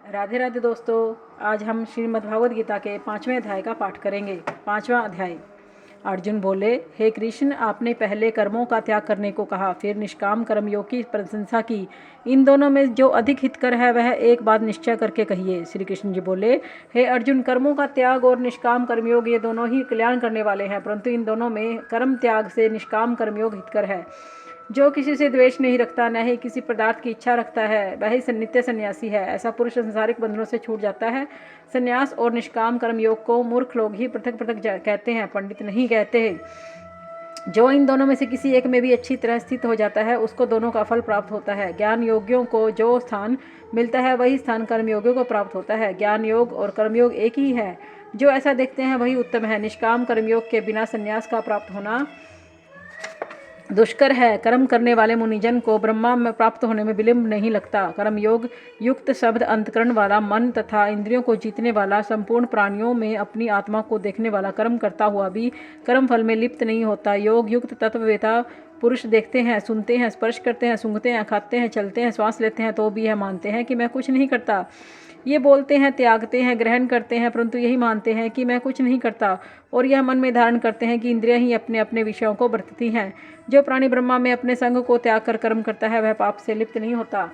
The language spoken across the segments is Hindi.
राधे राधे दोस्तों, आज हम श्रीमद् भागवत गीता के 5वें अध्याय का पाठ करेंगे। 5वां अध्याय। अर्जुन बोले, हे कृष्ण, आपने पहले कर्मों का त्याग करने को कहा, फिर निष्काम कर्मयोग की प्रशंसा की। इन दोनों में जो अधिक हितकर है वह एक बात निश्चय करके कहिए। श्री कृष्ण जी बोले, हे अर्जुन, कर्मों का त्याग और निष्काम कर्मयोग ये दोनों ही कल्याण करने वाले हैं, परंतु इन दोनों में कर्म त्याग से निष्काम कर्मयोग हितकर है। जो किसी से द्वेष नहीं रखता, न ही किसी पदार्थ की इच्छा रखता है, वह ही नित्य सन्यासी है। ऐसा पुरुष संसारिक बंधनों से छूट जाता है। सन्यास और निष्काम कर्मयोग को मूर्ख लोग ही पृथक पृथक कहते हैं, पंडित नहीं कहते हैं। जो इन दोनों में से किसी एक में भी अच्छी तरह स्थित हो जाता है, उसको दोनों का फल प्राप्त होता है। ज्ञान योगियों को जो स्थान मिलता है वही स्थान कर्मयोगियों को प्राप्त होता है। ज्ञान योग और कर्मयोग एक ही है। जो ऐसा देखते हैं वही उत्तम है। निष्काम कर्मयोग के बिना संन्यास का प्राप्त होना दुष्कर है। कर्म करने वाले मुनिजन को ब्रह्मा में प्राप्त होने में विलंब नहीं लगता। कर्मयोग युक्त शब्द अंतकरण वाला मन तथा इंद्रियों को जीतने वाला, संपूर्ण प्राणियों में अपनी आत्मा को देखने वाला कर्म करता हुआ भी कर्म फल में लिप्त नहीं होता। योग युक्त तत्ववेता पुरुष देखते हैं, सुनते हैं, स्पर्श करते हैं, सूंघते हैं, खाते हैं, चलते हैं, श्वास लेते हैं, तो भी यह मानते हैं कि मैं कुछ नहीं करता। ये बोलते हैं, त्यागते हैं, ग्रहण करते हैं, परंतु यही मानते हैं कि मैं कुछ नहीं करता। और यह मन में धारण करते हैं कि इंद्रियां ही अपने अपने विषयों को बरतती हैं। जो प्राणी ब्रह्मा में अपने संग को त्याग कर कर्म करता है वह पाप से लिप्त नहीं होता।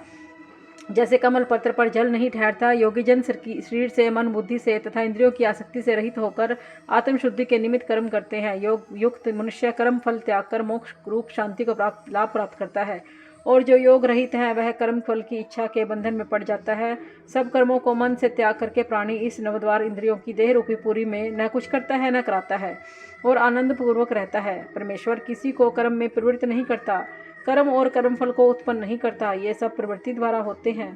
जैसे कमल पत्र पर जल नहीं ठहरता, योगी जन शरीर से, मन, बुद्धि से तथा इंद्रियों की आसक्ति से रहित होकर आत्मशुद्धि के निमित्त कर्म करते हैं। योग युक्त मनुष्य कर्म फल त्याग कर मोक्ष रूप शांति को लाभ प्राप्त करता है। और जो योग रहित है वह कर्म फल की इच्छा के बंधन में पड़ जाता है। सब कर्मों को मन से त्याग करके प्राणी इस नवद्वार इंद्रियों की देह रूपी पूरी में न कुछ करता है न कराता है और आनंद पूर्वक रहता है। परमेश्वर किसी को कर्म में प्रवृत्त नहीं करता, कर्म और कर्मफल को उत्पन्न नहीं करता। ये सब प्रवृत्ति द्वारा होते हैं।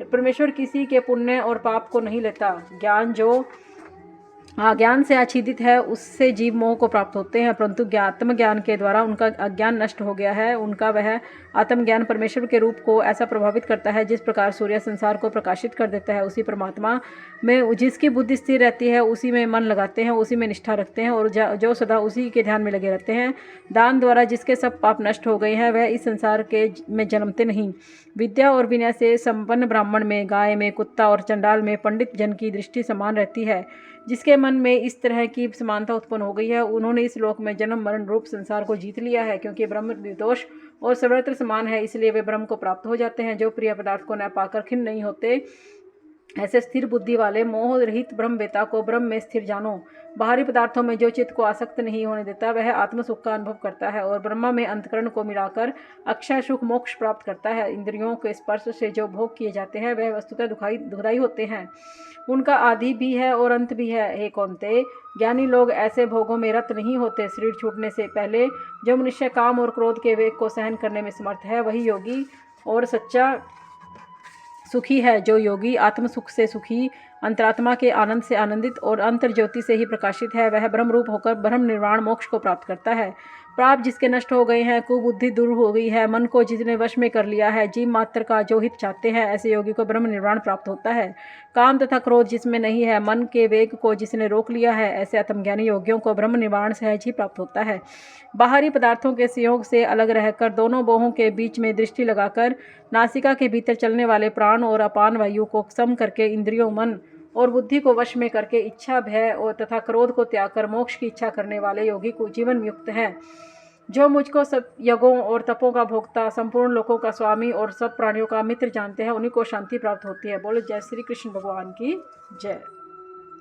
परमेश्वर किसी के पुण्य और पाप को नहीं लेता। ज्ञान जो अज्ञान से आच्छादित है उससे जीव मोह को प्राप्त होते हैं, परंतु आत्मज्ञान के द्वारा उनका अज्ञान नष्ट हो गया है। उनका वह आत्मज्ञान परमेश्वर के रूप को ऐसा प्रभावित करता है जिस प्रकार सूर्य संसार को प्रकाशित कर देता है। उसी परमात्मा में जिसकी बुद्धि स्थिर रहती है, उसी में मन लगाते हैं, उसी में निष्ठा रखते हैं और जो सदा उसी के ध्यान में लगे रहते हैं। दान द्वारा जिसके सब पाप नष्ट हो गए हैं वह इस संसार में जन्मते नहीं। विद्या और विनय से संपन्न ब्राह्मण में, गाय में, कुत्ता और चंडाल में पंडित जन की दृष्टि समान रहती है। जिसके मन में इस तरह की समानता उत्पन्न हो गई है, उन्होंने इस लोक में जन्म मरण रूप संसार को जीत लिया है। क्योंकि ब्रह्म निर्दोष और सर्वत्र समान है, इसलिए वे ब्रह्म को प्राप्त हो जाते हैं। जो प्रिय पदार्थ को न पाकर खिन्न नहीं होते, ऐसे स्थिर बुद्धि वाले मोह रहित ब्रह्मवेता को ब्रह्म में स्थिर जानो। बाहरी पदार्थों में जो चित्त को आसक्त नहीं होने देता वह आत्म सुख का अनुभव करता है और ब्रह्मा में अंतकरण को मिलाकर अक्षय सुख मोक्ष प्राप्त करता है। इंद्रियों के स्पर्श से जो भोग किए जाते हैं वह वस्तुतः दुखदायी होते हैं। उनका आदि भी है और अंत भी है। हे कौन्तेय, ज्ञानी लोग ऐसे भोगों में रत नहीं होते। शरीर छूटने से पहले जो मनुष्य काम और क्रोध के वेग को सहन करने में समर्थ है वही योगी और सच्चा सुखी है। जो योगी आत्म सुख से सुखी, अंतरात्मा के आनंद से आनंदित और अंतर ज्योति से ही प्रकाशित है, वह ब्रह्म रूप होकर ब्रह्म निर्वाण मोक्ष को प्राप्त करता है। पाप जिसके नष्ट हो गए हैं, कुबुद्धि दूर हो गई है, मन को जिसने वश में कर लिया है, जीव मात्र का जो हित चाहते हैं, ऐसे योगी को ब्रह्म निर्वाण प्राप्त होता है। काम तथा क्रोध जिसमें नहीं है, मन के वेग को जिसने रोक लिया है, ऐसे आत्मज्ञानी योगियों को ब्रह्म निर्वाण सहज ही प्राप्त होता है। बाहरी पदार्थों के संयोग से अलग रहकर दोनों बाहों के बीच में दृष्टि लगाकर नासिका के भीतर चलने वाले प्राण और अपान वायु को सम करके इंद्रियों, मन और बुद्धि को वश में करके इच्छा, भय और तथा क्रोध को त्याग कर मोक्ष की इच्छा करने वाले योगी को जीवन युक्त है। जो मुझको सब यज्ञों और तपों का भोक्ता, संपूर्ण लोकों का स्वामी और सब प्राणियों का मित्र जानते हैं, उन्हीं को शांति प्राप्त होती है। बोलो जय श्री कृष्ण भगवान की जय।